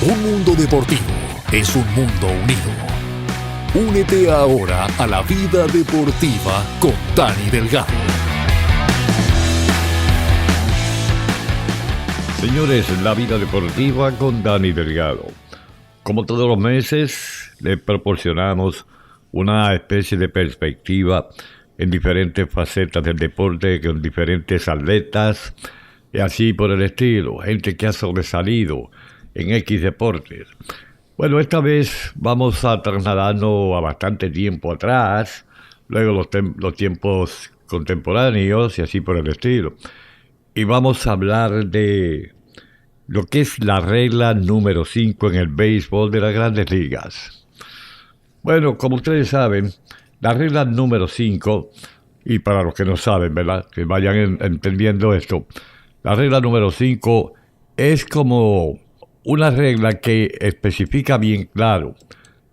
Un mundo deportivo es un mundo unido. Únete ahora a la vida deportiva con Dani Delgado. Señores, la vida deportiva con Dani Delgado. Como todos los meses, le proporcionamos una especie de perspectiva en diferentes facetas del deporte, con diferentes atletas y así por el estilo, gente que ha sobresalido en X deportes. Bueno, esta vez vamos a trasladarnos a bastante tiempo atrás, luego los tiempos contemporáneos y así por el estilo. Y vamos a hablar de lo que es la regla número 5 en el béisbol de las Grandes Ligas. Bueno, como ustedes saben, la regla número 5, y para los que no saben, ¿verdad?, que vayan entendiendo esto, la regla número 5 es como una regla que especifica bien claro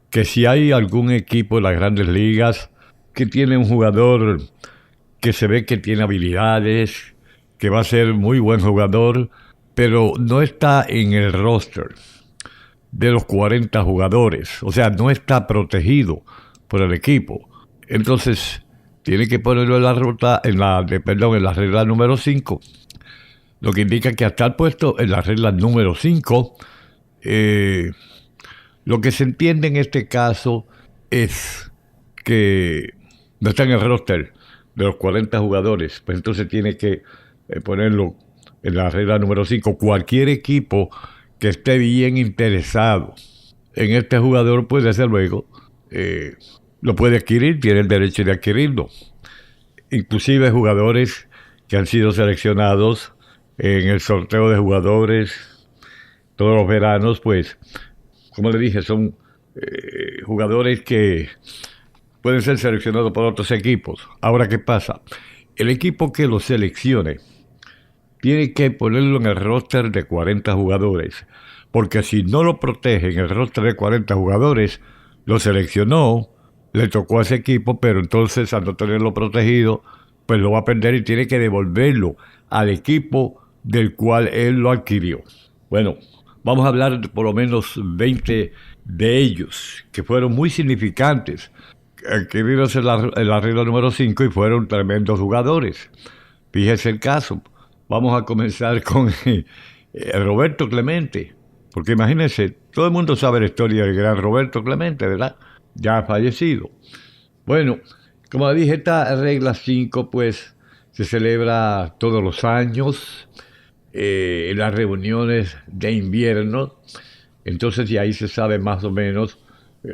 que si hay algún equipo en las Grandes Ligas que tiene un jugador que se ve que tiene habilidades, que va a ser muy buen jugador, pero no está en el roster de los 40 jugadores, o sea, no está protegido por el equipo, entonces tiene que ponerlo en la ruta, en la regla número 5, lo que indica que hasta el puesto en la regla número 5, lo que se entiende en este caso es que no está en el roster de los 40 jugadores, pues entonces tiene que ponerlo en la regla número 5. Cualquier equipo que esté bien interesado en este jugador, pues desde luego lo puede adquirir, tiene el derecho de adquirirlo. Inclusive jugadores que han sido seleccionados en el sorteo de jugadores todos los veranos, pues, como le dije, son jugadores que pueden ser seleccionados por otros equipos. Ahora, ¿qué pasa? El equipo que los seleccione tiene que ponerlo en el roster de 40 jugadores, porque si no lo protege en el roster de 40 jugadores, lo seleccionó, le tocó a ese equipo, pero entonces al no tenerlo protegido, pues lo va a perder y tiene que devolverlo al equipo del cual él lo adquirió. Bueno, vamos a hablar de por lo menos 20 de ellos, que fueron muy significantes, adquiridos en la regla número 5 y fueron tremendos jugadores. Fíjese el caso. Vamos a comenzar con Roberto Clemente, porque imagínense, todo el mundo sabe la historia del gran Roberto Clemente, ¿verdad? Ya ha fallecido. Bueno, como dije, esta regla 5 pues se celebra todos los años en las reuniones de invierno, entonces y ahí se sabe más o menos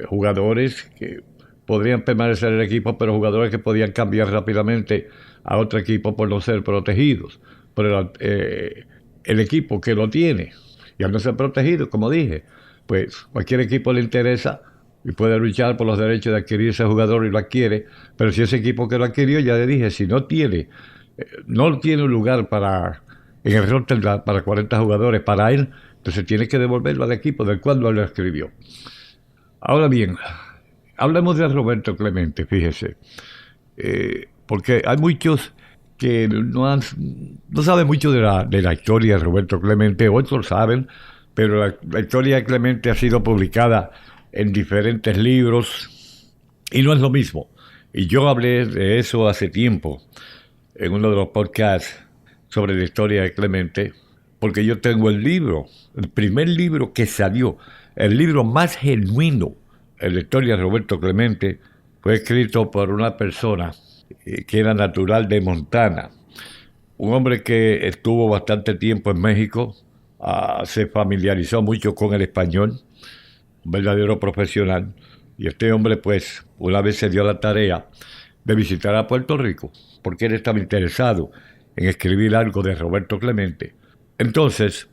jugadores que podrían permanecer en el equipo, pero jugadores que podían cambiar rápidamente a otro equipo por no ser protegidos por el equipo que lo tiene. Y al no ser protegido, como dije, pues cualquier equipo le interesa y puede luchar por los derechos de adquirir ese jugador y lo adquiere, pero si ese equipo que lo adquirió, ya le dije, si no tiene un lugar en el roster para 40 jugadores para él, entonces tiene que devolverlo al equipo del cual lo escribió. Ahora bien, hablemos de Roberto Clemente, fíjese, porque hay muchos que no saben mucho de la historia de Roberto Clemente, otros saben, pero la historia de Clemente ha sido publicada en diferentes libros y no es lo mismo. Y yo hablé de eso hace tiempo en uno de los podcasts sobre la historia de Clemente, porque yo tengo el libro, el primer libro que salió, el libro más genuino en la historia de Roberto Clemente, fue escrito por una persona que era natural de Montana, un hombre que estuvo bastante tiempo en México, se familiarizó mucho con el español, un verdadero profesional, y este hombre pues una vez se dio la tarea de visitar a Puerto Rico, porque él estaba interesado en escribir algo de Roberto Clemente. Entonces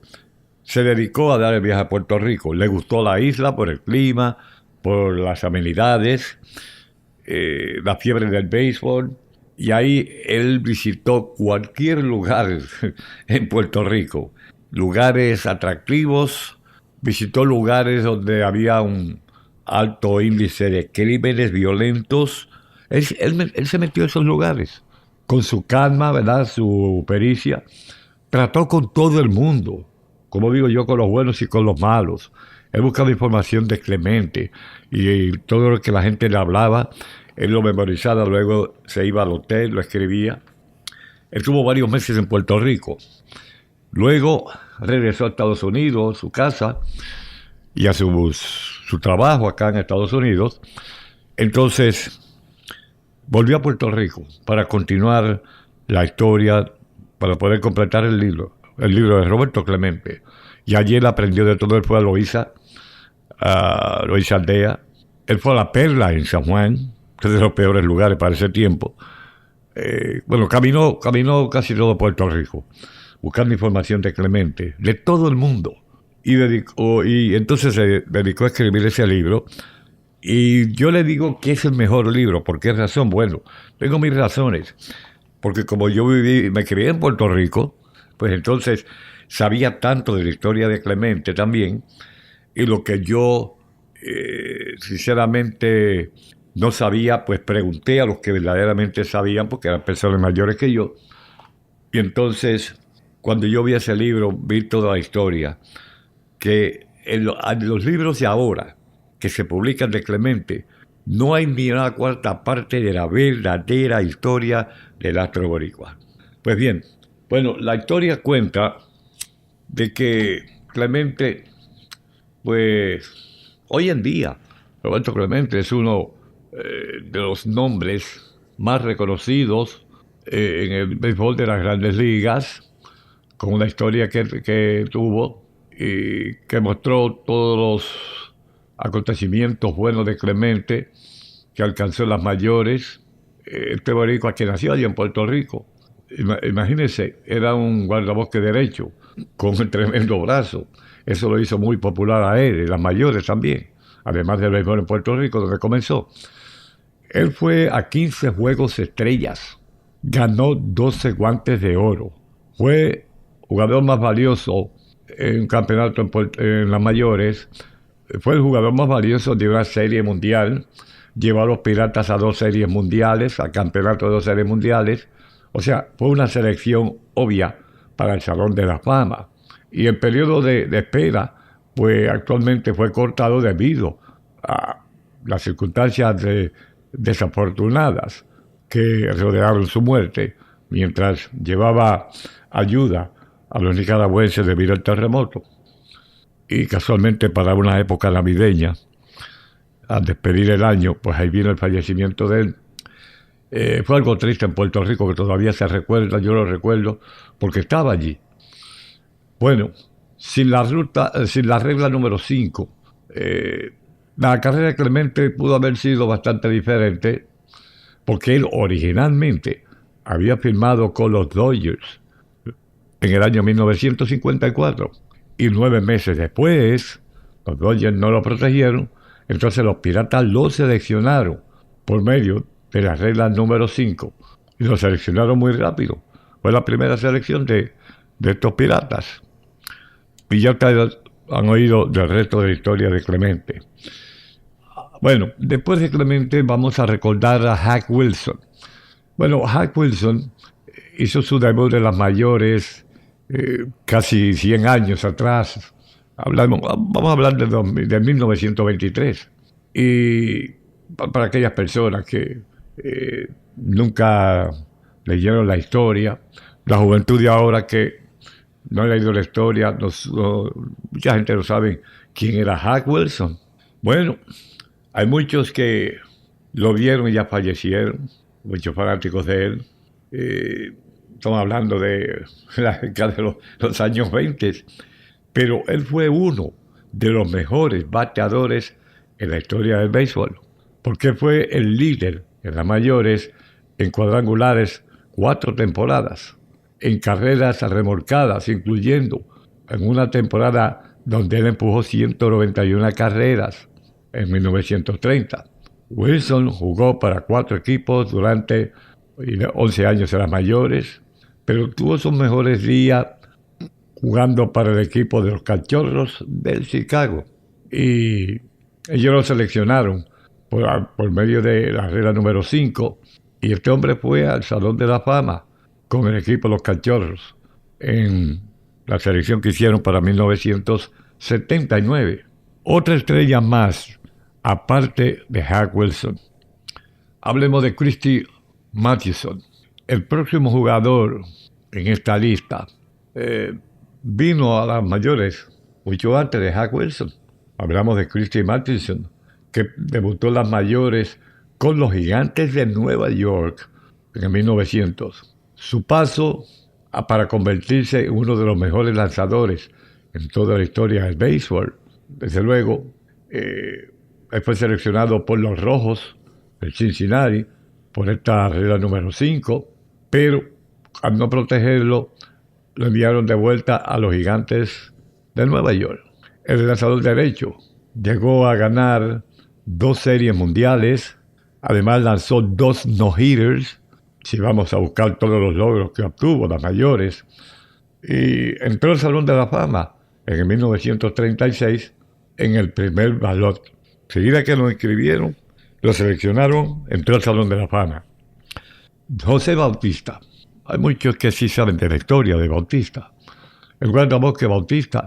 se dedicó a dar el viaje a Puerto Rico, le gustó la isla por el clima, por las amenidades, la fiebre del béisbol, y ahí él visitó cualquier lugar en Puerto Rico, lugares atractivos, visitó lugares donde había un alto índice de crímenes violentos. Él se metió a esos lugares con su calma, ¿verdad?, su pericia, trató con todo el mundo, como digo yo, con los buenos y con los malos. Él buscaba información de Clemente y todo lo que la gente le hablaba, él lo memorizaba, luego se iba al hotel, lo escribía. Él estuvo varios meses en Puerto Rico. Luego regresó a Estados Unidos, a su casa y a su trabajo acá en Estados Unidos. Entonces volvió a Puerto Rico para continuar la historia, para poder completar el libro de Roberto Clemente. Y allí él aprendió de todo. Él fue a Loíza Aldea. Él fue a La Perla en San Juan, que es de los peores lugares para ese tiempo. Caminó casi todo Puerto Rico, buscando información de Clemente, de todo el mundo. Y entonces se dedicó a escribir ese libro. Y yo le digo que es el mejor libro. ¿Por qué razón? Bueno, tengo mis razones. Porque como yo me crié en Puerto Rico, pues entonces sabía tanto de la historia de Clemente también, y lo que yo sinceramente no sabía, pues pregunté a los que verdaderamente sabían, porque eran personas mayores que yo. Y entonces, cuando yo vi ese libro, vi toda la historia, que en los libros de ahora, que se publican de Clemente, no hay ni una cuarta parte de la verdadera historia del astro boricua. Pues bien, bueno, la historia cuenta de que Clemente, pues, hoy en día, Roberto Clemente es uno de los nombres más reconocidos en el béisbol de las Grandes Ligas, con una historia que tuvo y que mostró todos los acontecimientos buenos de Clemente, que alcanzó las mayores. Este boricua que nació allí en Puerto Rico, imagínense, era un guardabosque derecho, con un tremendo brazo. Eso lo hizo muy popular a él, y las mayores también, además del béisbol en Puerto Rico, donde comenzó. Él fue a 15 Juegos Estrellas, ganó 12 guantes de oro, fue jugador más valioso en un campeonato en las mayores, fue el jugador más valioso de una serie mundial, llevó a los Piratas a 2 series mundiales, a campeonato de 2 series mundiales. O sea, fue una selección obvia para el Salón de la Fama. Y el periodo de espera, pues actualmente fue cortado debido a las circunstancias desafortunadas que rodearon su muerte, mientras llevaba ayuda a los nicaragüenses debido al terremoto. Y casualmente para una época navideña, al despedir el año, pues ahí vino el fallecimiento de él. Fue algo triste en Puerto Rico, que todavía se recuerda, yo lo recuerdo, porque estaba allí. Bueno, sin la regla número 5, la carrera de Clemente pudo haber sido bastante diferente, porque él originalmente había firmado con los Dodgers en el año 1954, y 9 meses después, los Dodgers no lo protegieron, entonces los Piratas lo seleccionaron por medio de la regla número 5, y lo seleccionaron muy rápido. Fue la primera selección de estos Piratas. Y ya ustedes han oído del resto de la historia de Clemente. Bueno, después de Clemente vamos a recordar a Hank Wilson. Bueno, Hank Wilson hizo su debut de las mayores casi 100 años atrás. Vamos a hablar de 1923. Y para aquellas personas que nunca leyeron la historia, la juventud de ahora que no ha leído la historia, mucha gente no sabe quién era Hank Wilson. Bueno, hay muchos que lo vieron y ya fallecieron, muchos fanáticos de él. Estamos hablando de la década de los años 20, pero él fue uno de los mejores bateadores en la historia del béisbol, porque fue el líder en las mayores en cuadrangulares 4 temporadas, en carreras remolcadas, incluyendo en una temporada donde él empujó 191 carreras en 1930. Wilson jugó para 4 equipos durante 11 años en las mayores, pero tuvo sus mejores días jugando para el equipo de los Cachorros del Chicago. Y ellos lo seleccionaron por medio de la regla número 5, y este hombre fue al Salón de la Fama con el equipo de los Cachorros en la selección que hicieron para 1979. Otra estrella más, aparte de Hank Wilson. Hablemos de Christy Mathewson. El próximo jugador en esta lista vino a las mayores mucho antes de Hank Wilson. Hablamos de Christy Mathewson, que debutó en las mayores con los Gigantes de Nueva York en el 1900. Su paso para convertirse en uno de los mejores lanzadores en toda la historia del béisbol. Desde luego, él fue seleccionado por los Rojos de Cincinnati por esta regla número 5, pero al no protegerlo, lo enviaron de vuelta a los Gigantes de Nueva York. El lanzador derecho llegó a ganar 2 series mundiales, además lanzó 2 no-hitters, si vamos a buscar todos los logros que obtuvo, las mayores, y entró al Salón de la Fama en el 1936 en el primer ballot. Enseguida que lo inscribieron, lo seleccionaron, entró al Salón de la Fama. José Bautista. Hay muchos que sí saben de la historia de Bautista. El guardabosque Bautista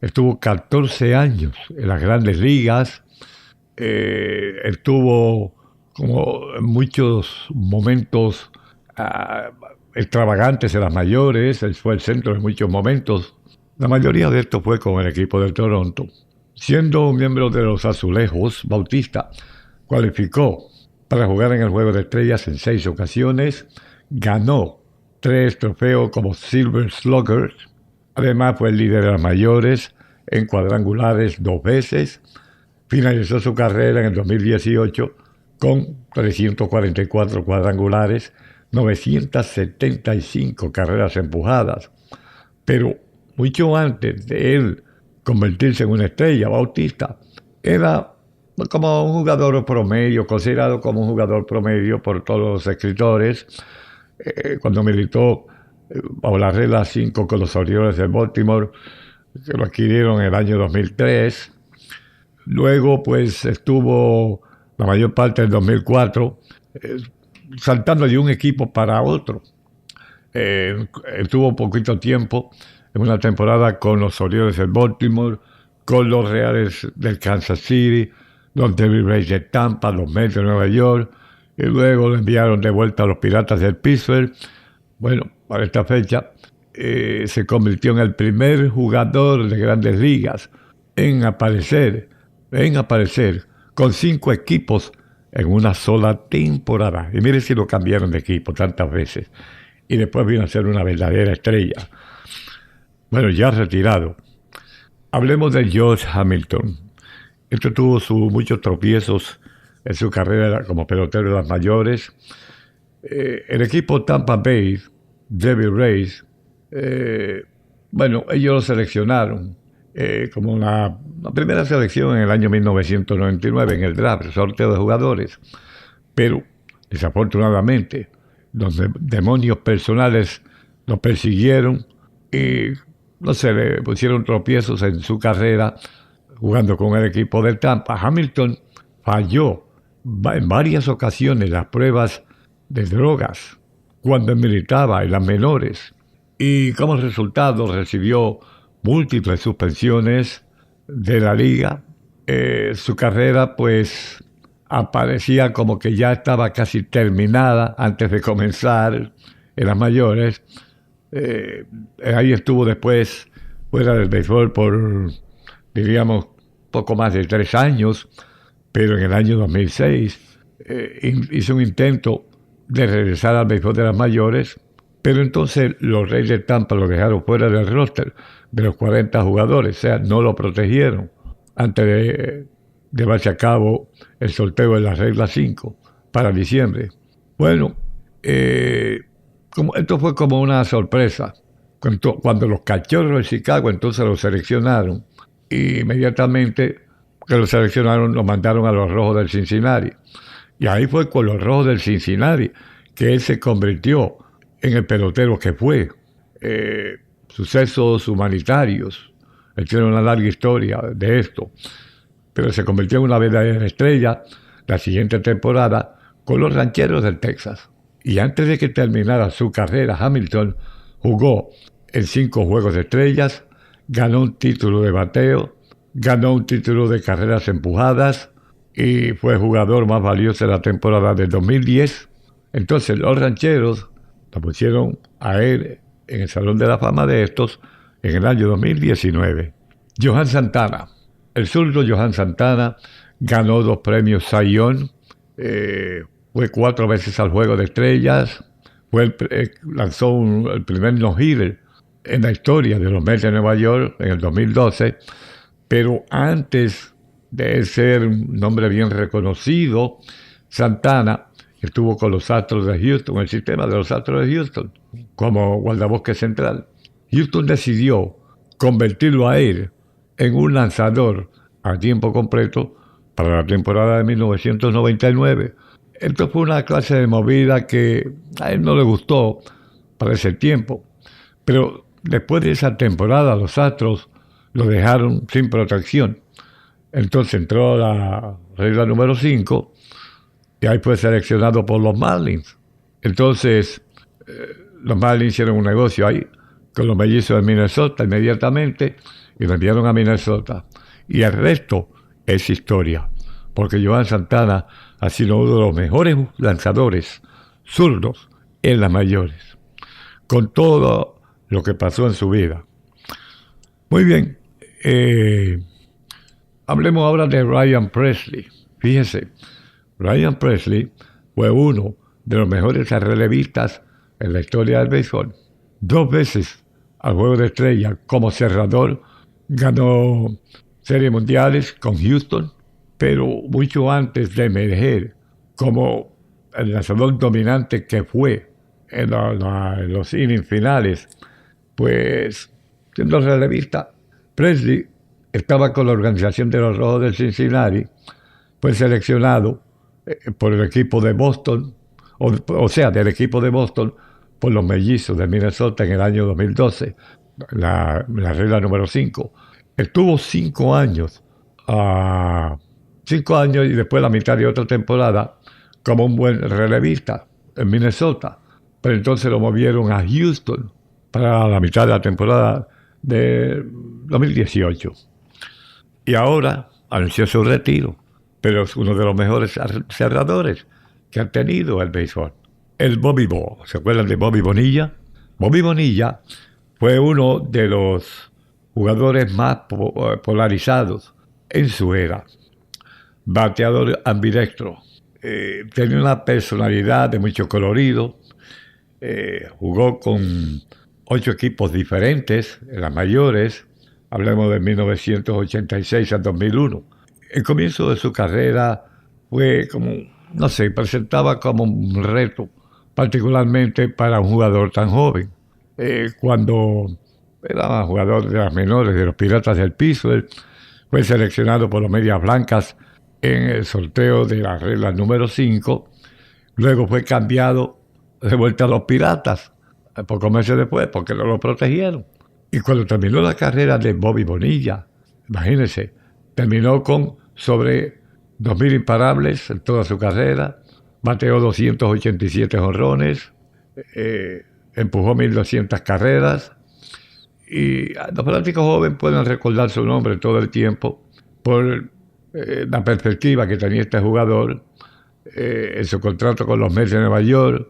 estuvo 14 años en las Grandes Ligas. Estuvo como en muchos momentos extravagantes en las mayores. Él fue el centro de muchos momentos. La mayoría de esto fue con el equipo de Toronto. Siendo un miembro de los Azulejos, Bautista cualificó para jugar en el Juego de Estrellas en 6 ocasiones. Ganó 3 trofeos como Silver Slugger. Además fue el líder de las mayores en cuadrangulares 2 veces. Finalizó su carrera en el 2018 con 344 cuadrangulares, 975 carreras empujadas. Pero mucho antes de él convertirse en una estrella, Bautista era como un jugador promedio, considerado como un jugador promedio por todos los escritores. Cuando militó bajo la regla 5 con los Orioles de Baltimore, que lo adquirieron en el año 2003. Luego, pues, estuvo la mayor parte del 2004 saltando de un equipo para otro. Estuvo poquito tiempo en una temporada con los Orioles de Baltimore, con los Reales del Kansas City, los Devil Rays de Tampa, los Mets de Nueva York, y luego lo enviaron de vuelta a los Piratas del Pittsburgh. Bueno, para esta fecha se convirtió en el primer jugador de Grandes Ligas en aparecer con 5 equipos en una sola temporada. Y mire si lo cambiaron de equipo tantas veces. Y después vino a ser una verdadera estrella. Bueno, ya retirado. Hablemos de George Hamilton. Este tuvo muchos tropiezos en su carrera como pelotero de las mayores. El equipo Tampa Bay Devil Rays, ellos lo seleccionaron como la primera selección en el año 1999 en el draft, el sorteo de jugadores. Pero, desafortunadamente, los demonios personales lo persiguieron y, le pusieron tropiezos en su carrera jugando con el equipo de Tampa. Hamilton falló en varias ocasiones las pruebas de drogas cuando militaba en las menores y como resultado recibió múltiples suspensiones de la liga. Su carrera pues aparecía como que ya estaba casi terminada antes de comenzar en las mayores. Ahí estuvo después fuera del béisbol por, diríamos, poco más de 3 años, pero en el año 2006 hizo un intento de regresar al béisbol de las mayores, pero entonces los Reyes de Tampa lo dejaron fuera del roster de los 40 jugadores, o sea, no lo protegieron antes de llevarse a cabo el sorteo de la regla 5 para diciembre. Bueno, esto fue como una sorpresa. Cuando los Cachorros de Chicago entonces lo seleccionaron, y inmediatamente que lo seleccionaron lo mandaron a los Rojos del Cincinnati. Y ahí fue con los Rojos del Cincinnati que él se convirtió en el pelotero que fue. Sucesos humanitarios. Él tiene una larga historia de esto. Pero se convirtió en una verdadera estrella la siguiente temporada con los Rancheros del Texas. Y antes de que terminara su carrera, Hamilton jugó en 5 Juegos de Estrellas, ganó un título de bateo, ganó un título de carreras empujadas y fue jugador más valioso de la temporada del 2010. Entonces los Rancheros lo pusieron a él en el Salón de la Fama de estos en el año 2019. Johan Santana, el zurdo Johan Santana, ganó 2 premios Cy Young, fue 4 veces al Juego de Estrellas, lanzó el primer no-hitter en la historia de los Mets de Nueva York en el 2012, pero antes de ser un nombre bien reconocido, Santana estuvo con los Astros de Houston, el sistema de los Astros de Houston, como guardabosque central. Houston decidió convertirlo a él en un lanzador a tiempo completo para la temporada de 1999. Esto fue una clase de movida que a él no le gustó para ese tiempo, pero después de esa temporada los Astros lo dejaron sin protección. Entonces entró la regla número 5 y ahí fue seleccionado por los Marlins. Entonces los Marlins hicieron un negocio ahí con los Mellizos de Minnesota inmediatamente y lo enviaron a Minnesota. Y el resto es historia, porque Johan Santana ha sido uno de los mejores lanzadores zurdos en las mayores, con todo lo que pasó en su vida. Muy bien, hablemos ahora de Ryan Pressly. Fíjense, Ryan Pressly fue uno de los mejores relevistas en la historia del béisbol. 2 veces al Juego de Estrellas como cerrador, ganó series mundiales con Houston, pero mucho antes de emerger como el lanzador dominante que fue en los innings finales, pues siendo relevista, Pressly estaba con la organización de los Rojos de Cincinnati, fue seleccionado por el equipo de Boston, o sea, del equipo de Boston, por los Mellizos de Minnesota en el año 2012, la regla número 5. Estuvo 5 años, 5 años y después la mitad de otra temporada como un buen relevista en Minnesota. Pero entonces lo movieron a Houston para la mitad de la temporada de 2018. Y ahora anunció su retiro, pero es uno de los mejores cerradores que ha tenido el béisbol. El Bobby Bo, ¿se acuerdan de Bobby Bonilla? Bobby Bonilla fue uno de los jugadores más polarizados en su era. Bateador ambidextro, tenía una personalidad de mucho colorido, jugó con 8 equipos diferentes en las mayores, hablemos de 1986 al 2001. El comienzo de su carrera fue como, no sé, presentaba como un reto, particularmente para un jugador tan joven. Cuando era jugador de las menores de los Piratas del Piso, él fue seleccionado por los Medias Blancas en el sorteo de la regla número 5, luego fue cambiado de vuelta a los Piratas, pocos meses después, porque no lo protegieron. Y cuando terminó la carrera de Bobby Bonilla, imagínense, terminó con sobre 2,000 imparables en toda su carrera, bateó 287 jonrones, empujó 1,200 carreras, y los fanáticos jóvenes pueden recordar su nombre todo el tiempo por la perspectiva que tenía este jugador en su contrato con los Mets de Nueva York,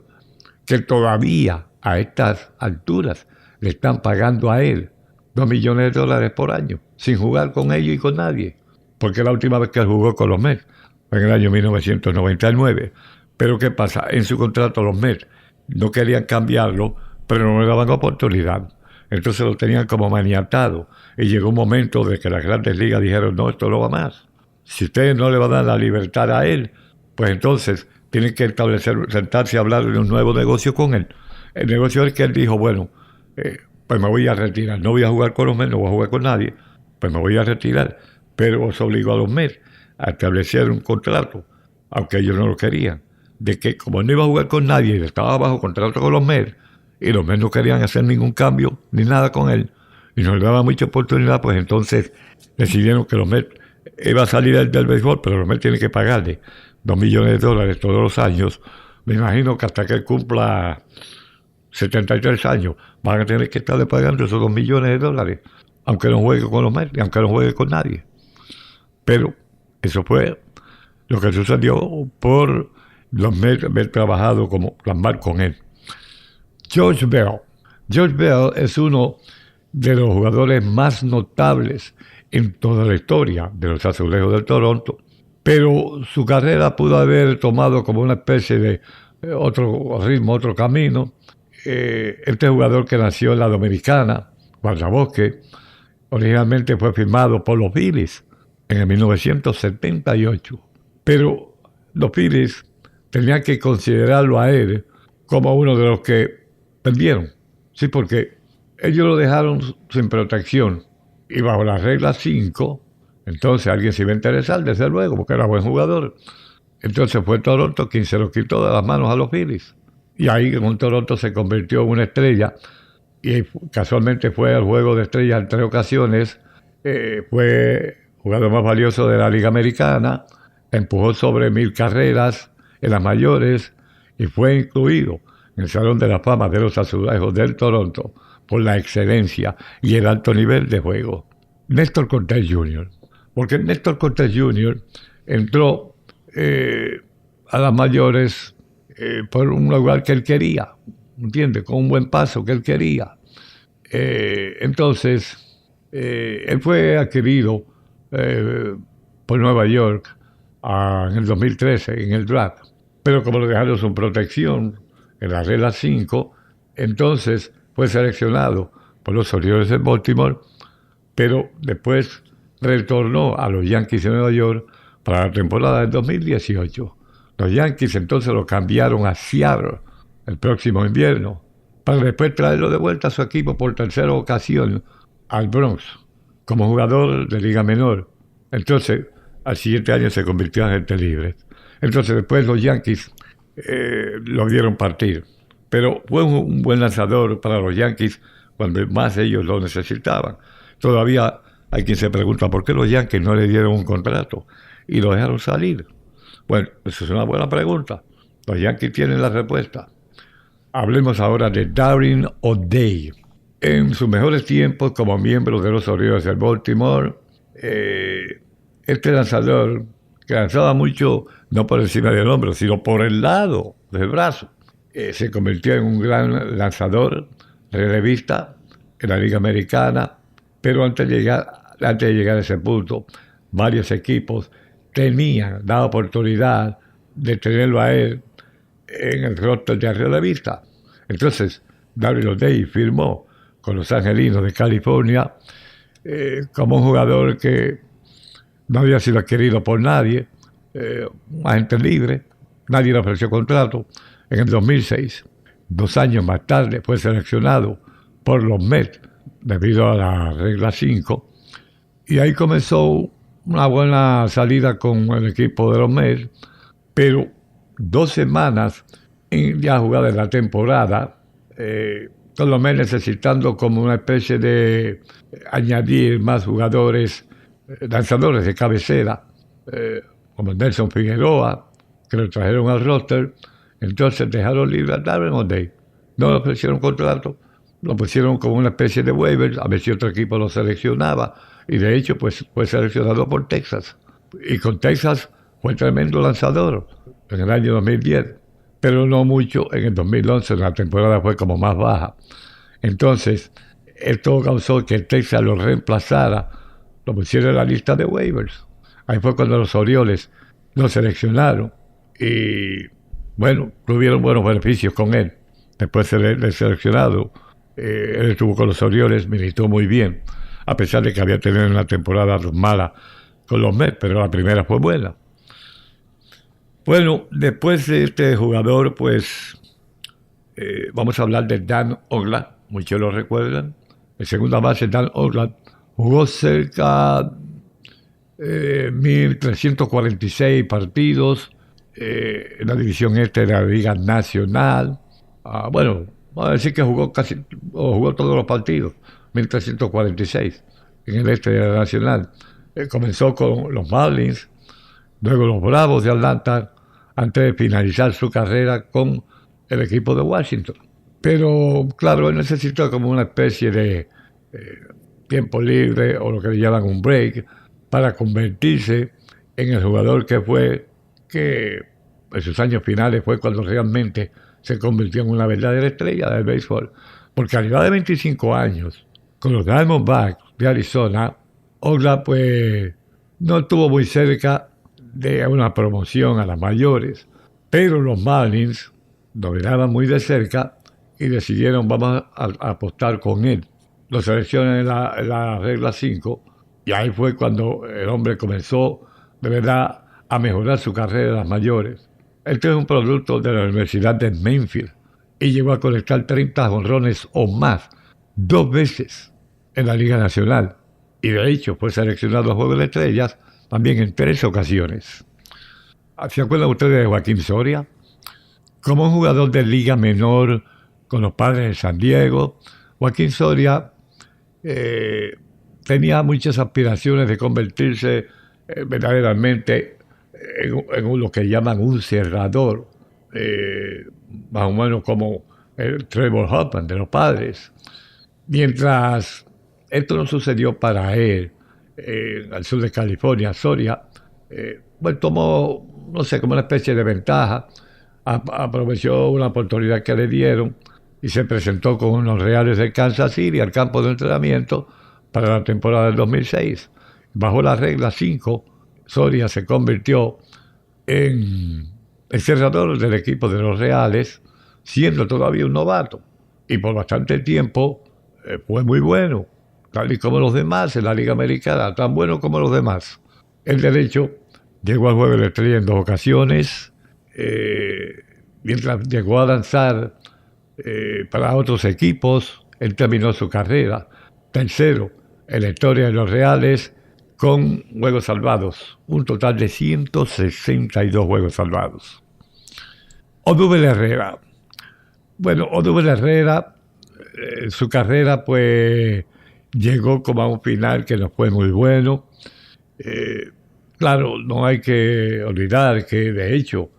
que todavía a estas alturas le están pagando a él $2 millones por año, sin jugar con ellos y con nadie, porque la última vez que él jugó con los Mets fue en el año 1999. Pero ¿qué pasa? En su contrato los Mets no querían cambiarlo, pero no le daban oportunidad. Entonces lo tenían como maniatado. Y llegó un momento de que las grandes ligas dijeron, no, esto no va más. Si ustedes no le van a dar la libertad a él, pues entonces tienen que sentarse a hablar de un nuevo negocio con él. El negocio es que él dijo, bueno, pues me voy a retirar. No voy a jugar con los Mets, no voy a jugar con nadie. Pues me voy a retirar. Pero se obligó a los Mets a establecer un contrato, aunque ellos no lo querían, de que como no iba a jugar con nadie y estaba bajo contrato con los Mets, y los Mets no querían hacer ningún cambio ni nada con él, y no le daba mucha oportunidad, pues entonces decidieron que los Mets iba a salir del béisbol, pero los Mets tienen que pagarle $2 millones todos los años. Me imagino que hasta que él cumpla 73 años, van a tener que estarle pagando esos $2 millones, aunque no juegue con los Mets, aunque no juegue con nadie. Pero eso fue lo que sucedió por los Mets haber trabajado como plasmar con él. George Bell. George Bell es uno de los jugadores más notables en toda la historia de los Azulejos de Toronto, pero su carrera pudo haber tomado como una especie de otro ritmo, otro camino. Este jugador que nació en la Dominicana, Guardabosque, originalmente fue firmado por los Phillies en el 1978, pero los Phillies tenían que considerarlo a él como uno de los que perdieron, sí, porque ellos lo dejaron sin protección y bajo la regla 5, entonces alguien se iba a interesar, desde luego, porque era buen jugador. Entonces fue Toronto quien se lo quitó de las manos a los Phillies. Y ahí en Toronto se convirtió en una estrella. Y casualmente fue al Juego de Estrellas en 3 ocasiones. Fue jugador más valioso de la Liga Americana. Empujó sobre 1000 carreras en las mayores. Y fue incluido en el Salón de la Fama de los Azulejos del Toronto por la excelencia y el alto nivel de juego. Néstor Cortés Jr. Porque Néstor Cortés Jr. entró a las mayores por un lugar que él quería, ¿entiendes? Con un buen paso que él quería. Entonces, él fue adquirido por Nueva York en el 2013, en el draft. Pero como lo dejaron sin protección en la regla 5, entonces fue seleccionado por los Orioles de Baltimore, pero después retornó a los Yankees de Nueva York para la temporada del 2018. Los Yankees entonces lo cambiaron a Seattle el próximo invierno, para después traerlo de vuelta a su equipo por tercera ocasión al Bronx, como jugador de Liga Menor. Entonces, al siguiente año se convirtió en agente libre. Entonces, después los Yankees lo vieron partir. Pero fue un buen lanzador para los Yankees cuando más ellos lo necesitaban. Todavía hay quien se pregunta por qué los Yankees no le dieron un contrato y lo dejaron salir. Bueno, esa es una buena pregunta. Los Yankees tienen la respuesta. Hablemos ahora de Darren O'Day. En sus mejores tiempos como miembro de los Orioles de Baltimore, este lanzador que lanzaba mucho, no por encima del hombro, sino por el lado del brazo, se convirtió en un gran lanzador, relevista en la Liga Americana, pero antes de llegar a ese punto, varios equipos tenían la oportunidad de tenerlo a él en el roster de relevista. Entonces, Darren O'Day firmó con los Angelinos de California como un jugador que no había sido adquirido por nadie, un agente libre, nadie le ofreció contrato. En el 2006, 2 años más tarde, fue seleccionado por los Mets debido a la regla 5, y ahí comenzó una buena salida con el equipo de los Mets, pero 2 semanas ya jugada en la temporada, con los Mets necesitando como una especie de añadir más jugadores, lanzadores de cabecera, como Nelson Figueroa, que lo trajeron al roster. Entonces dejaron libre a Darren O'Day. No le ofrecieron contrato, lo pusieron como una especie de waiver, a ver si otro equipo lo seleccionaba. Y de hecho, pues fue seleccionado por Texas. Y con Texas fue tremendo lanzador en el año 2010. Pero no mucho en el 2011, la temporada fue como más baja. Entonces, esto causó que Texas lo reemplazara, lo pusiera en la lista de waivers. Ahí fue cuando los Orioles lo seleccionaron. Y bueno, tuvieron buenos beneficios con él. Después de seleccionado, él estuvo con los Orioles, militó muy bien, a pesar de que había tenido una temporada mala con los Mets, pero la primera fue buena. Bueno, después de este jugador, pues vamos a hablar de Dan Ogland, muchos lo recuerdan. En segunda base, Dan Ogland jugó cerca de 1.346 partidos, en la división este de la Liga Nacional. Bueno, vamos a decir que jugó todos los partidos, 1.346 en el este de la Nacional. Comenzó con los Marlins, luego los Bravos de Atlanta, antes de finalizar su carrera con el equipo de Washington. Pero, claro, él necesitó como una especie de tiempo libre o lo que le llaman un break para convertirse en el jugador que fue, que en sus años finales fue cuando realmente se convirtió en una verdadera estrella del béisbol. Porque a la edad de 25 años, con los Diamondbacks de Arizona, Oakland pues no estuvo muy cerca de una promoción a las mayores, pero los Marlins dominaban muy de cerca y decidieron vamos a apostar con él. Lo seleccionan en la regla 5 y ahí fue cuando el hombre comenzó de verdad a mejorar su carrera en las mayores. Este es un producto de la Universidad de Memphis y llegó a conectar 30 jonrones o más 2 veces en la Liga Nacional. Y de hecho fue seleccionado a Juego de Estrellas también en 3 ocasiones. ¿Se acuerdan ustedes de Joaquín Soria? Como un jugador de liga menor con los Padres de San Diego, Joaquín Soria tenía muchas aspiraciones de convertirse verdaderamente en lo que llaman un cerrador, más o menos como el Trevor Hoffman de los Padres. Mientras esto no sucedió para él, al sur de California, Soria, bueno, tomó, no sé, como una especie de ventaja, aprovechó una oportunidad que le dieron y se presentó con los Reales de Kansas City al campo de entrenamiento para la temporada del 2006. Bajo la regla 5, Soria se convirtió en el cerrador del equipo de los Reales, siendo todavía un novato. Y por bastante tiempo fue muy bueno, tal y como los demás en la Liga Americana, tan bueno como los demás. El derecho llegó al Juego de Estrella en 2 ocasiones, mientras llegó a lanzar para otros equipos. Él terminó su carrera tercero en la historia de los Reales con juegos salvados, un total de 162 juegos salvados. Odubel Herrera. Bueno, Odubel Herrera, su carrera pues llegó como a un final que no fue muy bueno. Claro, no hay que olvidar que de hecho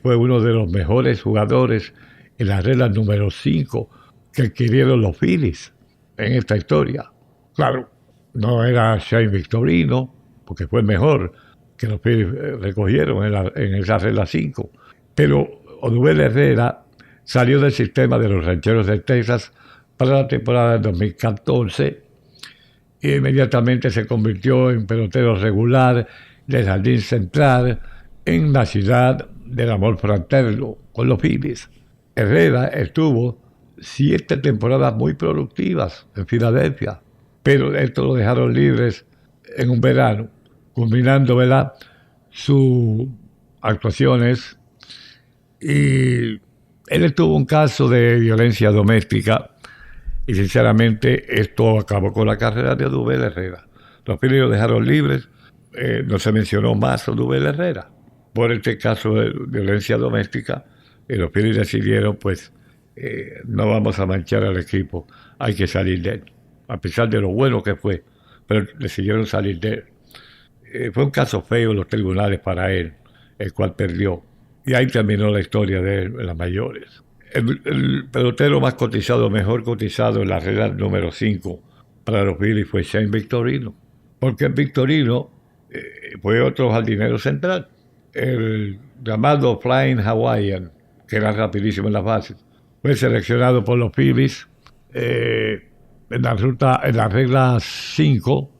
fue uno de los mejores jugadores en la regla número 5 que adquirieron los Phillies en esta historia. Claro, no era Shane Victorino, porque fue mejor que los Phillies recogieron en esa regla 5. Pero Odubel Herrera salió del sistema de los Rancheros de Texas para la temporada del 2014 e inmediatamente se convirtió en pelotero regular del Jardín Central en la ciudad del amor fraterno con los Phillies. Herrera estuvo 7 temporadas muy productivas en Filadelfia, pero esto lo dejaron libres en un verano, culminando, ¿verdad?, sus actuaciones. Y él tuvo un caso de violencia doméstica y sinceramente esto acabó con la carrera de Odubel Herrera. Los Phillies lo dejaron libres, no se mencionó más a Odubel Herrera por este caso de violencia doméstica, y los Phillies decidieron pues no vamos a manchar al equipo, hay que salir de él, a pesar de lo bueno que fue, pero decidieron salir de él. Fue un caso feo en los tribunales para él, el cual perdió, y ahí terminó la historia de él en las mayores. El pelotero más cotizado, mejor cotizado en la regla número 5 para los Phillies fue Shane Victorino, porque Victorino fue otro jardinero central, el llamado Flying Hawaiian, que era rapidísimo en las bases. Fue seleccionado por los Phillies en la regla 5.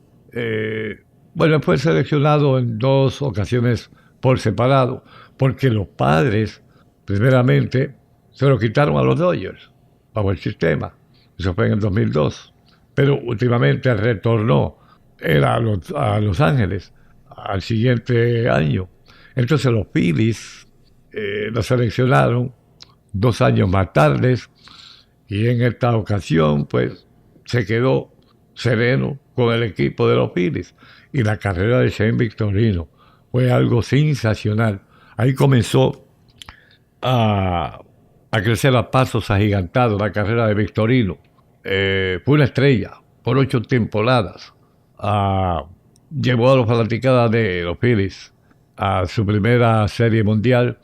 Bueno, fue seleccionado en 2 ocasiones por separado, porque los Padres, primeramente, se lo quitaron a los Dodgers bajo el sistema. Eso fue en el 2002. Pero últimamente retornó a Los Ángeles al siguiente año. Entonces los Phillies lo seleccionaron 2 años más tarde, y en esta ocasión pues se quedó sereno con el equipo de los Phillies, y la carrera de Shane Victorino fue algo sensacional. Ahí comenzó a crecer a pasos agigantados la carrera de Victorino. Fue una estrella por 8 temporadas. Llevó a los fanaticadas de los Phillies a su primera serie mundial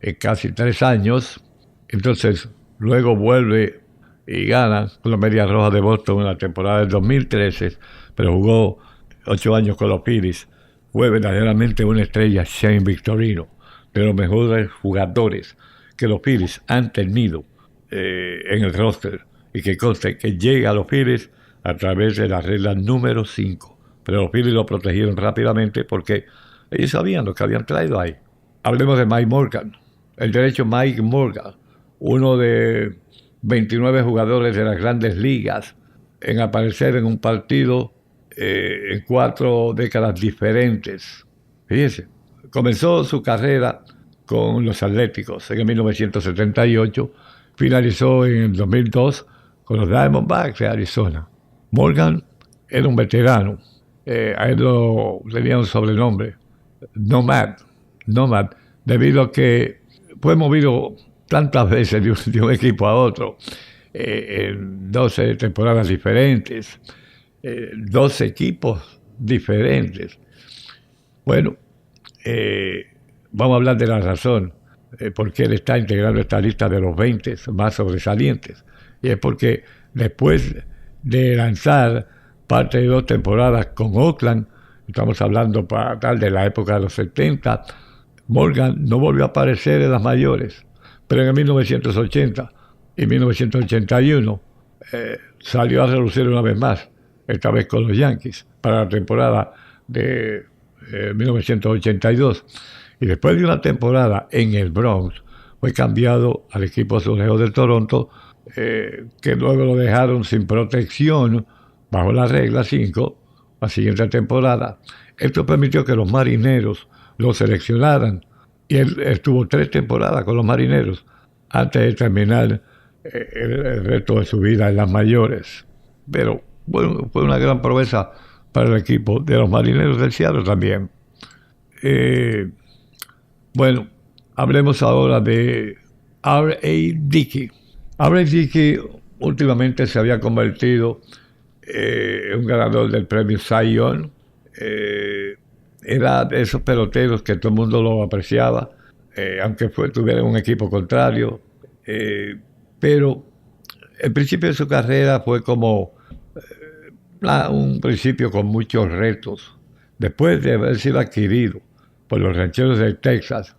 en casi 3 años. Entonces luego vuelve y gana con los Medias Rojas de Boston en la temporada del 2013, pero jugó 8 años con los Phillies. Fue verdaderamente una estrella Shane Victorino, de los mejores jugadores que los Phillies han tenido en el roster, y que conste que llega a los Phillies a través de la regla número 5. Pero los Phillies lo protegieron rápidamente porque ellos sabían lo que habían traído ahí. Hablemos de Mike Morgan, el derecho Mike Morgan, uno de 29 jugadores de las grandes ligas en aparecer en un partido en 4 décadas diferentes. Fíjense, comenzó su carrera con los Atléticos en 1978, finalizó en el 2002 con los Diamondbacks de Arizona. Morgan era un veterano, a él tenía un sobrenombre, Nomad, debido a que fue movido tantas veces de un equipo a otro, en 12 temporadas diferentes, 12 equipos diferentes. Bueno, vamos a hablar de la razón por qué él está integrando esta lista de los 20 más sobresalientes. Y es porque después de lanzar parte de 2 temporadas con Oakland, estamos hablando para tal de la época de los 70, Morgan no volvió a aparecer en las mayores, pero en 1980 y 1981 salió a relucir una vez más, esta vez con los Yankees, para la temporada de 1982. Y después de una temporada en el Bronx, fue cambiado al equipo azulejos de Toronto, que luego lo dejaron sin protección bajo la regla 5 la siguiente temporada. Esto permitió que los Marineros lo seleccionaran, y él estuvo 3 temporadas con los Marineros antes de terminar el resto de su vida en las mayores. Pero bueno, fue una gran proeza para el equipo de los Marineros del Seattle también. Bueno, hablemos ahora de R.A. Dickey. R.A. Dickey últimamente se había convertido en un ganador del premio Cy Young. Era de esos peloteros que todo el mundo lo apreciaba, aunque tuviera un equipo contrario. Pero el principio de su carrera fue como un principio con muchos retos. Después de haber sido adquirido por los Rancheros de Texas,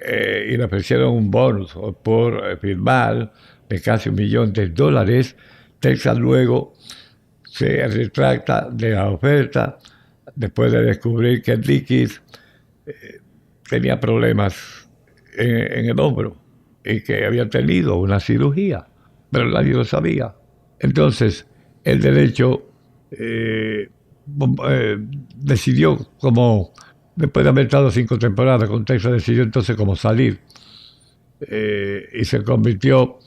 y le ofrecieron un bonus por firmar de casi $1 millón, Texas luego se retracta de la oferta después de descubrir que Dickey tenía problemas en el hombro y que había tenido una cirugía, pero nadie lo sabía. Entonces, el derecho decidió, como después de haber estado 5 temporadas con Texas, decidió entonces como salir, y se convirtió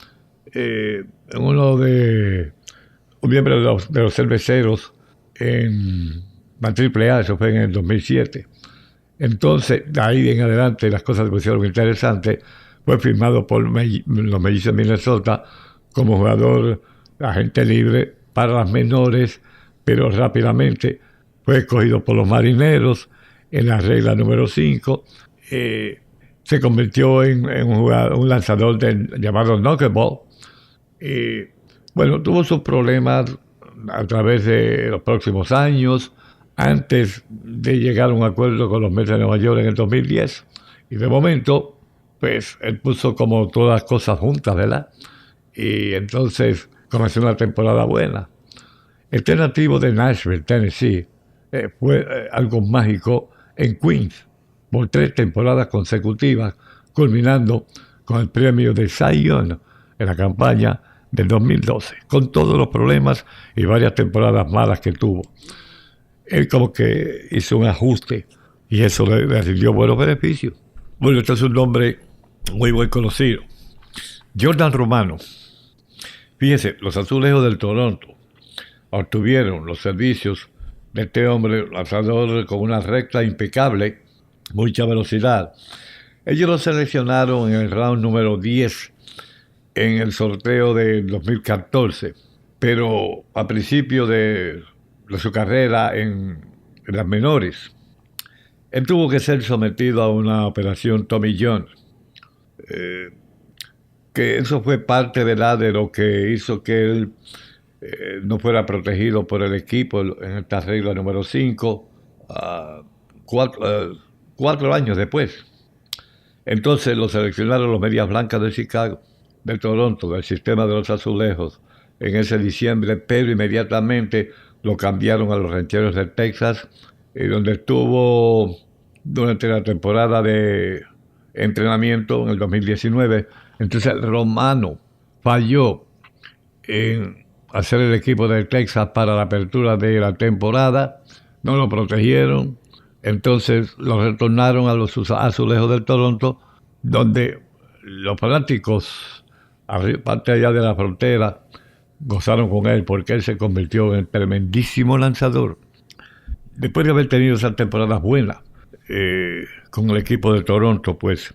en un miembro de los cerveceros en la AAA. Eso fue en el 2007. Entonces, de ahí en adelante las cosas se pusieron interesantes. Fue firmado por los Mellizos de Minnesota como jugador agente libre para las menores, pero rápidamente fue escogido por los Marineros en la regla número 5. Se convirtió en un lanzador llamado knuckleball. Bueno, tuvo sus problemas a través de los próximos años, antes de llegar a un acuerdo con los Mets de Nueva York en el 2010. Y de momento, pues, él puso como todas las cosas juntas, ¿verdad? Y entonces comenzó una temporada buena. Este nativo de Nashville, Tennessee, fue algo mágico en Queens por 3 temporadas consecutivas, culminando con el premio de Cy Young en la campaña del 2012, con todos los problemas y varias temporadas malas que tuvo. Él como que hizo un ajuste y eso le rindió buenos beneficios. Bueno, este es un nombre muy buen conocido. Jordan Romano. Fíjense, los Azulejos del Toronto obtuvieron los servicios de este hombre, lanzador con una recta impecable, mucha velocidad. Ellos lo seleccionaron en el round número 10 en el sorteo de 2014, pero a principio de su carrera en las menores, él tuvo que ser sometido a una operación Tommy John, que eso fue parte, ¿verdad?, de lo que hizo que él no fuera protegido por el equipo en esta regla número 5, 4 años después. Entonces lo seleccionaron los Medias Blancas de Chicago, de Toronto, del sistema de los Azulejos, en ese diciembre, pero inmediatamente lo cambiaron a los Rancheros de Texas, donde estuvo durante la temporada de entrenamiento en el 2019. Entonces Romano falló en hacer el equipo de Texas para la apertura de la temporada, no lo protegieron, entonces lo retornaron a los Azulejos de Toronto, donde los fanáticos, parte allá de la frontera, gozaron con él porque él se convirtió en el tremendísimo lanzador. Después de haber tenido esas temporadas buenas con el equipo de Toronto, pues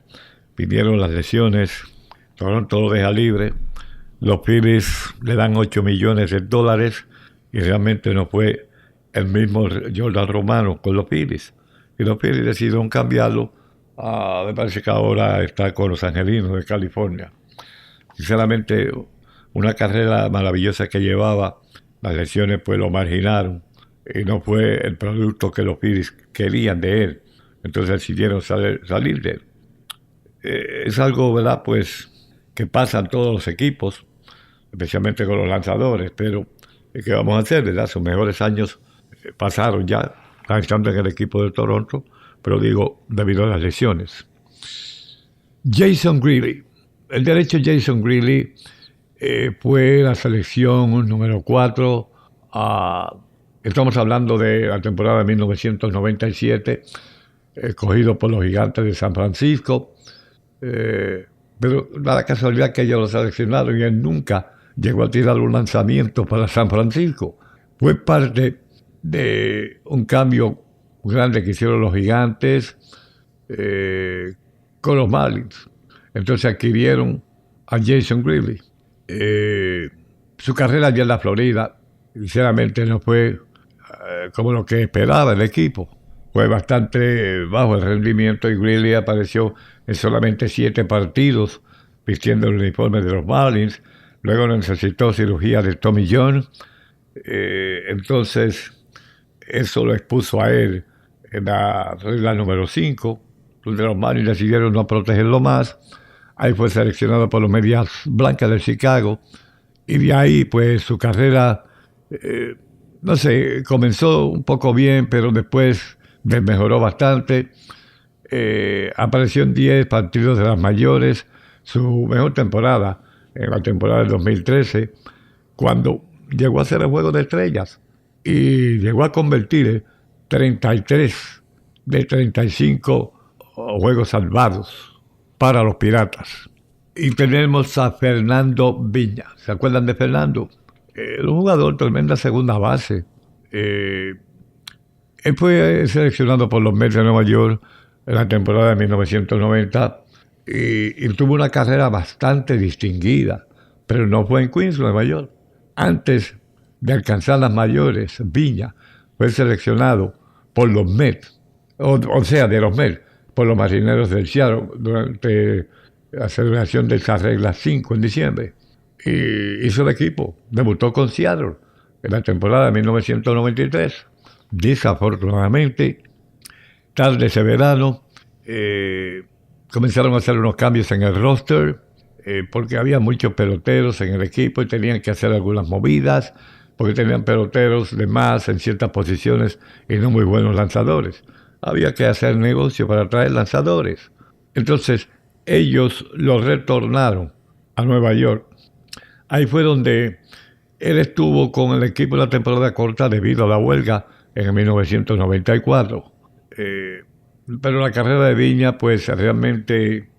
vinieron las lesiones, Toronto lo deja libre, los Phillies le dan $8 millones y realmente no fue el mismo Jordan Romano con los Phillies. Y los Phillies decidieron cambiarlo. Me parece que ahora está con los Angelinos de California. Sinceramente, una carrera maravillosa que llevaba, las lesiones pues lo marginaron y no fue el producto que los Phillies querían de él. Entonces decidieron salir de él. Es algo, ¿verdad?, pues que pasa en todos los equipos, especialmente con los lanzadores, pero ¿qué vamos a hacer, verdad? Sus mejores años pasaron ya, lanzando en el equipo de Toronto, pero digo, debido a las lesiones. Jason Greeley. El derecho Jason Greeley fue la selección número 4. Estamos hablando de la temporada de 1997, escogido por los Gigantes de San Francisco. Pero da la casualidad que ellos lo seleccionaron y él nunca llegó a tirar un lanzamiento para San Francisco. Fue parte de un cambio grande que hicieron los Gigantes con los Marlins. Entonces adquirieron a Jason Greeley. Su carrera allá en la Florida, sinceramente, no fue como lo que esperaba el equipo. Fue bastante bajo el rendimiento y Greeley apareció en solamente 7 partidos vistiendo el uniforme de los Marlins. Luego necesitó cirugía de Tommy John. Entonces, eso lo expuso a él en la regla número 5, donde los Marlins decidieron no protegerlo más. Ahí fue seleccionado por los Medias Blancas de Chicago. Y de ahí, pues, su carrera, no sé, comenzó un poco bien, pero después desmejoró bastante. Apareció en 10 partidos de las mayores. Su mejor temporada, en la temporada del 2013, cuando llegó a hacer el Juego de Estrellas y llegó a convertir 33 de 35 juegos salvados para los Piratas. Y tenemos a Fernando Viña. ¿Se acuerdan de Fernando? Un jugador, tremenda segunda base. Él fue seleccionado por los Mets de Nueva York en la temporada de 1990 y tuvo una carrera bastante distinguida, pero no fue en Queens, Nueva York. Antes de alcanzar las mayores, Viña fue seleccionado por los Mets, o sea, de los Mets, por los Marineros del Seattle durante la celebración de esa regla 5 en diciembre. Y hizo el equipo, debutó con Seattle en la temporada de 1993. Desafortunadamente, tarde ese verano, comenzaron a hacer unos cambios en el roster, porque había muchos peloteros en el equipo y tenían que hacer algunas movidas, porque tenían peloteros de más en ciertas posiciones y no muy buenos lanzadores. Había que hacer negocio para traer lanzadores. Entonces, ellos lo retornaron a Nueva York. Ahí fue donde él estuvo con el equipo en la temporada corta debido a la huelga en 1994. Pero la carrera de Viña, pues, realmente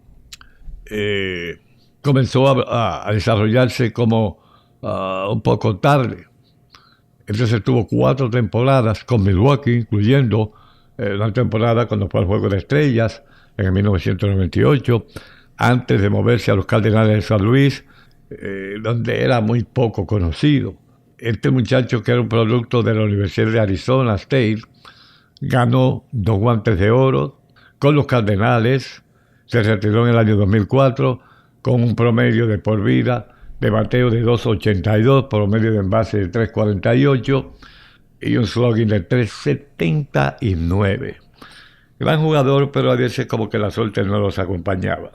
comenzó a desarrollarse como un poco tarde. Entonces tuvo 4 temporadas con Milwaukee, incluyendo una temporada cuando fue al Juego de Estrellas en 1998, antes de moverse a los Cardenales de San Luis, donde era muy poco conocido. Este muchacho, que era un producto de la Universidad de Arizona State, ganó 2 guantes de oro con los Cardenales, se retiró en el año 2004, con un promedio de por vida de bateo de 2.82, promedio de envase de 3.48 y un slugging de 3.79. Gran jugador, pero a veces como que la suerte no los acompañaba.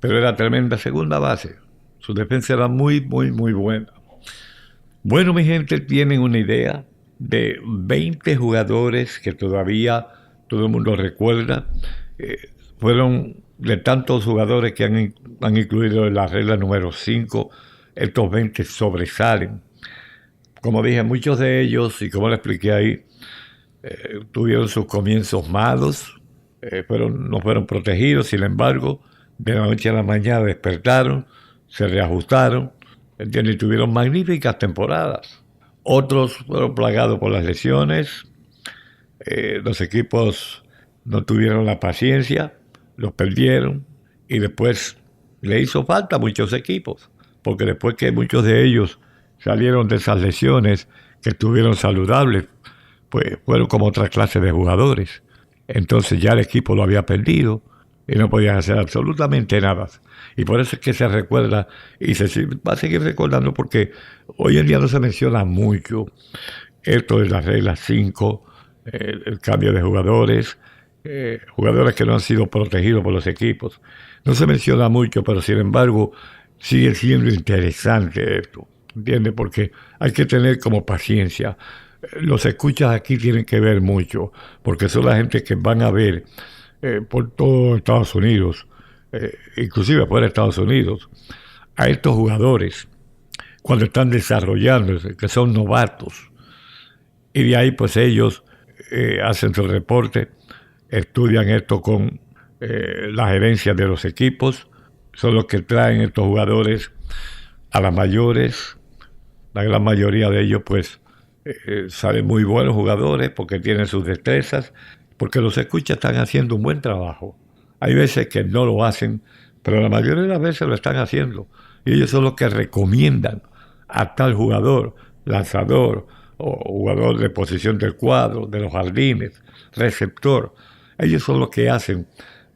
Pero era tremenda segunda base. Su defensa era muy, muy, muy buena. Bueno, mi gente, tienen una idea de 20 jugadores que todavía todo el mundo recuerda. Fueron de tantos jugadores que han incluido en la regla número 5. Estos 20 sobresalen. Como dije, muchos de ellos, y como le expliqué ahí, tuvieron sus comienzos malos, no fueron protegidos. Sin embargo, de la noche a la mañana despertaron, se reajustaron, ¿entiendes? Y tuvieron magníficas temporadas. Otros fueron plagados por las lesiones. Los equipos no tuvieron la paciencia, los perdieron, y después le hizo falta a muchos equipos, porque después que muchos de ellos salieron de esas lesiones, que estuvieron saludables, pues fueron como otra clase de jugadores. Entonces ya el equipo lo había perdido y no podían hacer absolutamente nada. Y por eso es que se recuerda y se va a seguir recordando, porque hoy en día no se menciona mucho esto de las reglas 5, el cambio de jugadores, jugadores que no han sido protegidos por los equipos. No se menciona mucho, pero sin embargo sigue siendo interesante esto, ¿entiendes? Porque hay que tener como paciencia. Los escuchas aquí tienen que ver mucho, porque son la gente que van a ver por todo Estados Unidos, inclusive fuera de Estados Unidos, a estos jugadores cuando están desarrollándose, que son novatos. Y de ahí pues ellos hacen su reporte, estudian esto con la gerencia de los equipos, son los que traen estos jugadores a las mayores. La gran mayoría de ellos pues salen muy buenos jugadores porque tienen sus destrezas, porque los escuchas están haciendo un buen trabajo. Hay veces que no lo hacen, pero la mayoría de las veces lo están haciendo. Y ellos son los que recomiendan a tal jugador, lanzador o jugador de posición del cuadro, de los jardines, receptor. Ellos son los que hacen,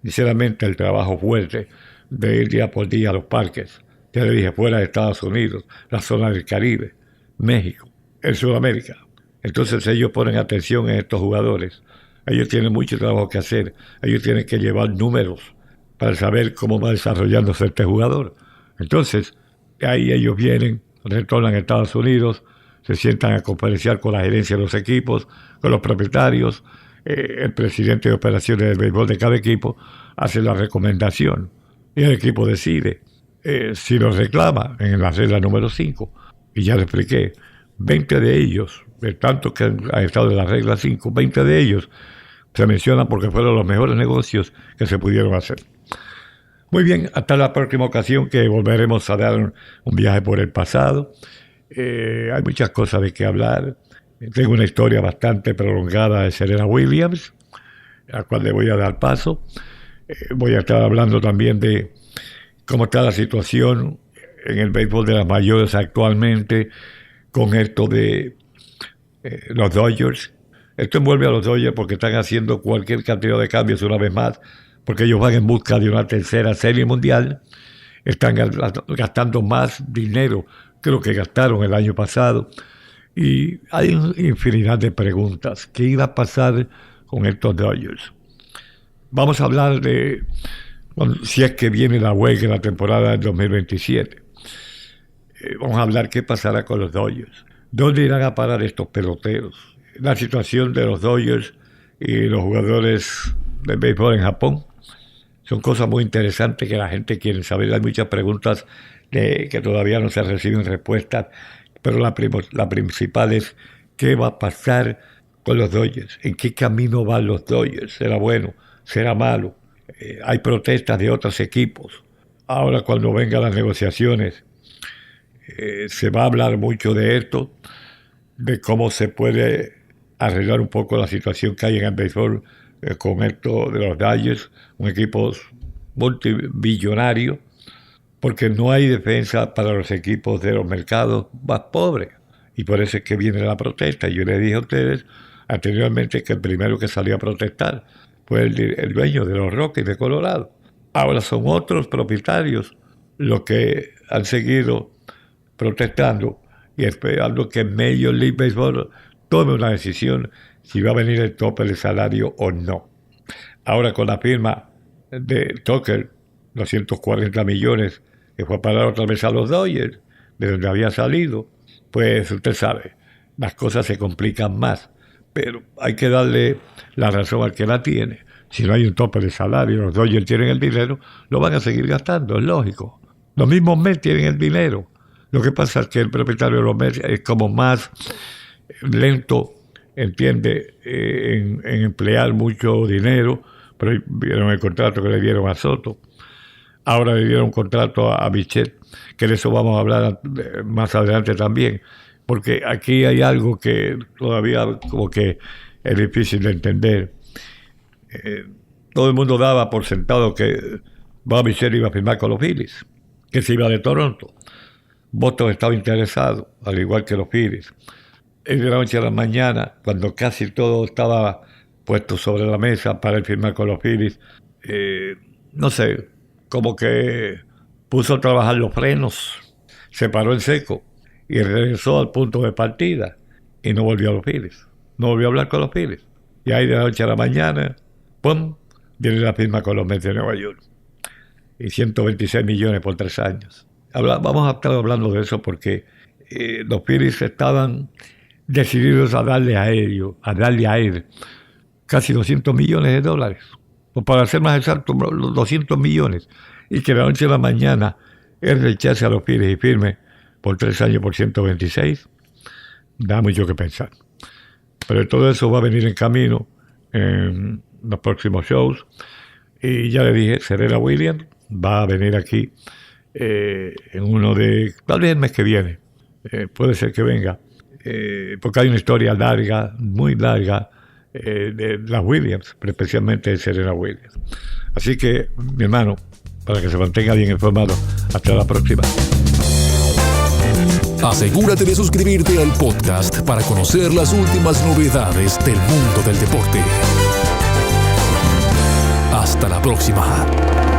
sinceramente, el trabajo fuerte de ir día por día a los parques. Ya le dije, fuera de Estados Unidos, la zona del Caribe, México, en Sudamérica. Entonces ellos ponen atención en estos jugadores. Ellos tienen mucho trabajo que hacer. Ellos tienen que llevar números para saber cómo va desarrollándose este jugador. Entonces, ahí ellos vienen, retornan a Estados Unidos, se sientan a conferenciar con la gerencia de los equipos, con los propietarios, el presidente de operaciones del béisbol de cada equipo hace la recomendación y el equipo decide si lo reclama en la regla número 5. Y ya le expliqué, 20 de ellos, de tantos que han estado en la regla 5, 20 de ellos se mencionan porque fueron los mejores negocios que se pudieron hacer. Muy bien, hasta la próxima ocasión, que volveremos a dar un viaje por el pasado. Hay muchas cosas de qué hablar. Tengo una historia bastante prolongada de Serena Williams, a la cual le voy a dar paso. Voy a estar hablando también de cómo está la situación en el béisbol de las mayores actualmente con esto de los Dodgers. Esto envuelve a los Dodgers porque están haciendo cualquier cantidad de cambios una vez más, porque ellos van en busca de una tercera serie mundial. Están gastando más dinero que lo que gastaron el año pasado. Y hay infinidad de preguntas. ¿Qué iba a pasar con estos Dodgers? Vamos a hablar de si es que viene la huelga en la temporada del 2027. Vamos a hablar qué pasará con los Dodgers. ¿Dónde irán a parar estos peloteros? La situación de los Dodgers y los jugadores de béisbol en Japón son cosas muy interesantes que la gente quiere saber. Hay muchas preguntas que todavía no se reciben respuestas, pero la principal es ¿qué va a pasar con los Dodgers? ¿En qué camino van los Dodgers? ¿Será bueno? ¿Será malo? Hay protestas de otros equipos. Ahora, cuando vengan las negociaciones, se va a hablar mucho de esto, de cómo se puede arreglar un poco la situación que hay en el béisbol con esto de los Dodgers, un equipo multibillonario, porque no hay defensa para los equipos de los mercados más pobres. Y por eso es que viene la protesta. Yo les dije a ustedes anteriormente que el primero que salió a protestar fue el dueño de los Rockies de Colorado. Ahora son otros propietarios los que han seguido protestando y esperando que Major League Baseball tome una decisión si va a venir el tope de salario o no. Ahora con la firma de Tucker, 240 millones, que fue a parar otra vez a los Dodgers, de donde había salido, pues usted sabe, las cosas se complican más. Pero hay que darle la razón al que la tiene. Si no hay un tope de salario, los Dodgers tienen el dinero, lo van a seguir gastando, es lógico. Los mismos Mets tienen el dinero. Lo que pasa es que el propietario de los Mets es como más lento, entiende, en emplear mucho dinero, pero vieron el contrato que le dieron a Soto. Ahora le dieron un contrato a Bichette, que de eso vamos a hablar más adelante también, porque aquí hay algo que todavía como que es difícil de entender. Todo el mundo daba por sentado que Bob Bichette iba a firmar con los Phillies, que se iba de Toronto. Boston estaba interesado, al igual que los Phillies. De la noche a la mañana, cuando casi todo estaba puesto sobre la mesa para él firmar con los Phillies, no sé, como que puso a trabajar los frenos, se paró en seco y regresó al punto de partida y no volvió a los Phillies, no volvió a hablar con los Phillies. Y ahí de la noche a la mañana, ¡pum!, viene la firma con los Mets de Nueva York. Y 126 millones por 3 años. Vamos a estar hablando de eso porque los Phillies estaban decididos a darle a él casi 200 millones de dólares. O para ser más exacto, los 200 millones. Y que de la noche a la mañana él rechace a los Phillies y firme por 3 años por 126. Da mucho que pensar. Pero todo eso va a venir en camino en los próximos shows. Y ya le dije, Serena Williams va a venir aquí en uno de... tal vez el mes que viene. Puede ser que venga. Porque hay una historia larga, muy larga, de las Williams, pero especialmente de Serena Williams. Así que, mi hermano, para que se mantenga bien informado, hasta la próxima. Asegúrate de suscribirte al podcast para conocer las últimas novedades del mundo del deporte. Hasta la próxima.